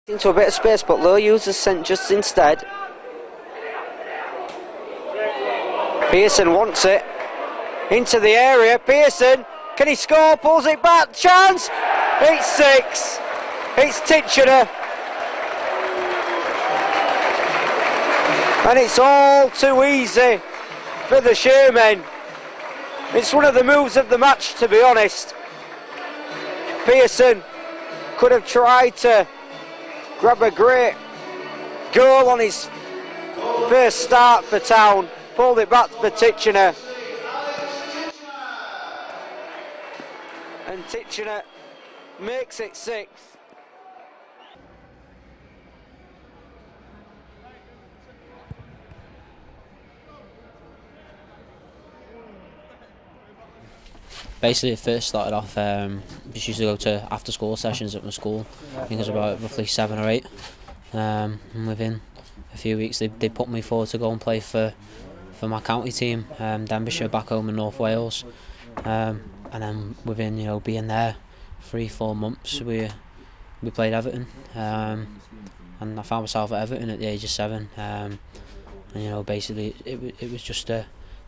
Into a bit of space, but low users sent just instead. Pearson wants it into the area. Pearson, can he score? Pulls it back. Chance. It's 6. It's Titchiner, and it's all too easy for the Shermen. It's one of the moves of the match, to be honest. Pearson could have tried to grab a great goal on his first start for Town, pulled it back for Titchiner, and Titchiner makes it 6th. Basically, it first started off, just used to go to after school sessions at my school. I think it was about roughly 7 or 8. And within a few weeks, they put me forward to go and play for my county team, Denbighshire, back home in North Wales. And then within, being there 3-4 months, we played Everton. And I found myself at Everton at the age of 7. And basically, it was just a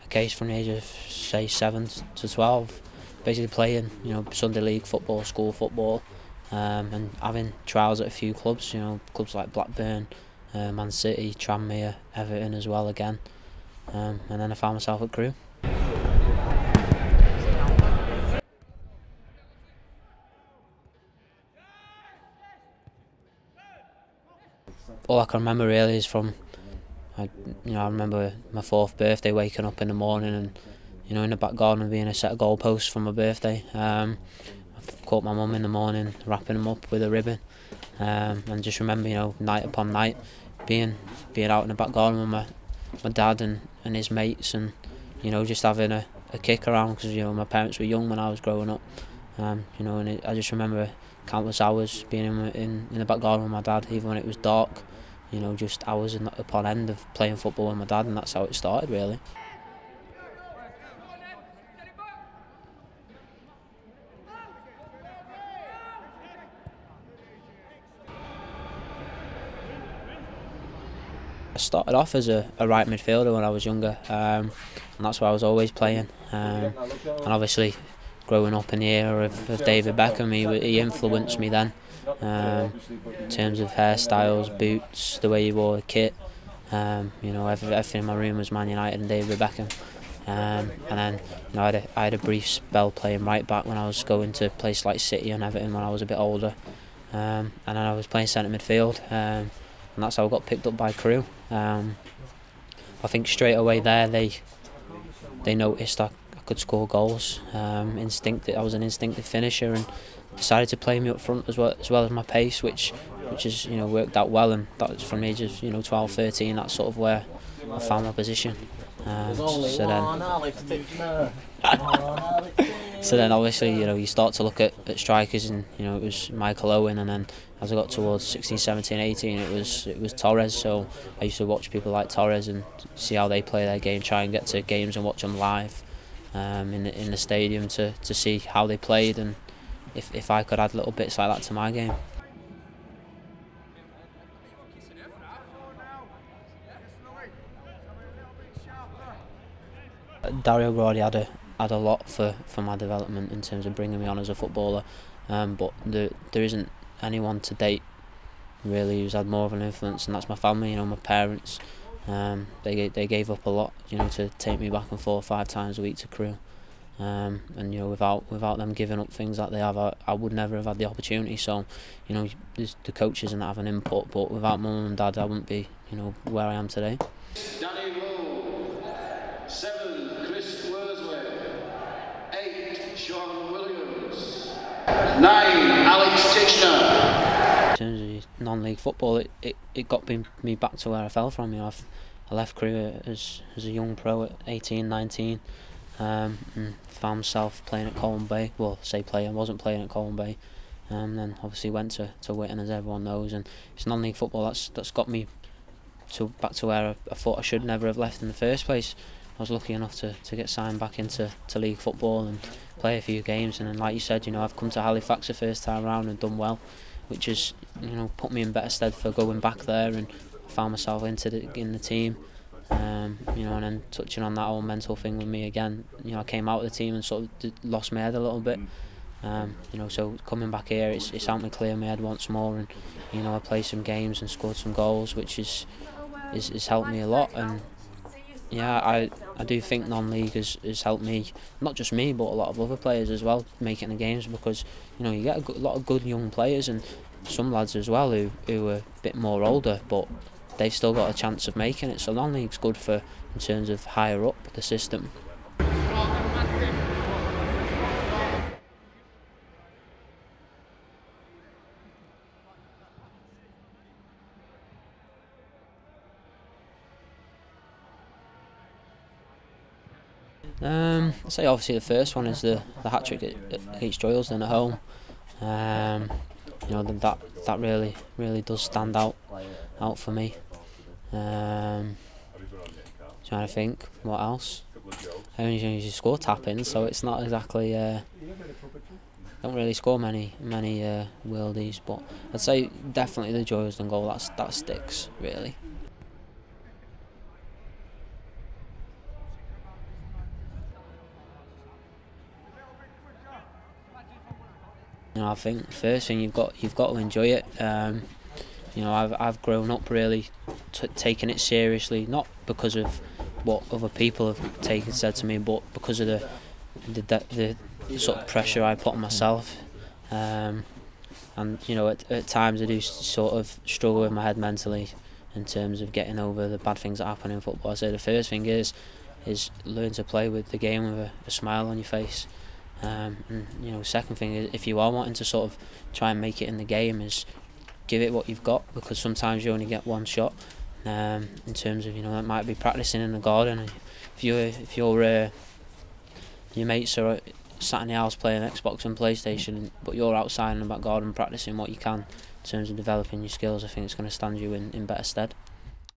case from the age of, say, 7 to 12. Basically playing, Sunday league football, school football, and having trials at a few clubs, clubs like Blackburn, Man City, Tranmere, Everton as well again, and then I found myself at Crewe. All I can remember really is from, I remember my 4th birthday, waking up in the morning and, in the back garden being a set of goalposts for my birthday. I caught my mum in the morning, wrapping them up with a ribbon, and just remember, night upon night, being out in the back garden with my dad and his mates, and just having a kick around, because my parents were young when I was growing up, and I just remember countless hours being in the back garden with my dad, even when it was dark. Just hours upon end of playing football with my dad, and that's how it started really. I started off as a right midfielder when I was younger, and that's where I was always playing. And obviously, growing up in the era of David Beckham, he influenced me then. In terms of hairstyles, boots, the way he wore the kit, everything in my room was Man United and David Beckham. And then I had a brief spell playing right back when I was going to places like City and Everton when I was a bit older, and then I was playing centre midfield, and that's how I got picked up by Crewe. I think straight away there they noticed I could score goals. I was an instinctive finisher, and decided to play me up front as well as my pace, which has worked out well, and that was from the age of 12, 13. That's sort of where I found my position. So then obviously you start to look at strikers, and it was Michael Owen, and then as I got towards 16, 17, 18, it was Torres. So I used to watch people like Torres and see how they play their game, try and get to games and watch them live in the stadium to see how they played, and if I could add little bits like that to my game. Dario Gradi had a lot for my development in terms of bringing me on as a footballer, but there isn't anyone to date really who's had more of an influence, and that's my family. My parents, they gave up a lot, to take me back and forth 5 times a week to Crewe. And without them giving up things that they have, I would never have had the opportunity. So the coaches and that have an input, but without mum and dad I wouldn't be where I am today. 7 Chris Wordsworth, 8 Sean Williams, 9 Alex Titchiner. In terms of non-league football, it got me back to where I fell from. I left Crewe as a young pro at 18, 19. And found myself playing at Colwyn Bay. Well, I wasn't playing at Colwyn Bay. Then obviously went to Witton, as everyone knows, and it's non-league football that's got me back to where I thought I should never have left in the first place. I was lucky enough to get signed back into league football and play a few games, and then like you said, I've come to Halifax the first time round and done well. which has, you know, put me in better stead for going back there, and found myself in the team. You know, and then touching on that whole mental thing with me again, you know, I came out of the team and sort of lost my head a little bit. You know, so coming back here, it's helped me clear my head once more, and you know, I played some games and scored some goals, which is helped me a lot. And yeah, I do think non-league has helped me, not just me but a lot of other players as well, making the games, because you know, you get a lot of good young players and some lads as well who are a bit more older, but they've still got a chance of making it. So non-league's good for in terms of higher up the system. I'd say obviously the first one is the hat-trick against Droylsden at home. You know, that really does stand out for me. Trying to think what else. I only usually score tap-ins, so it's not exactly. Don't really score many worldies, but I'd say definitely the Droylsden goal. That sticks really. You know, I think the first thing you've got to enjoy it. You know, I've grown up really taking it seriously, not because of what other people have said to me, but because of the sort of pressure I put on myself. And you know, at times I do sort of struggle with my head mentally in terms of getting over the bad things that happen in football. I say the first thing is learn to play with the game with a smile on your face. And you know, second thing is, if you are wanting to sort of try and make it in the game, is give it what you've got, because sometimes you only get one shot. In terms of, you know, that might be practicing in the garden. If your mates are sat in the house playing Xbox and PlayStation, but you're outside in the back garden practicing what you can in terms of developing your skills, I think it's going to stand you in better stead.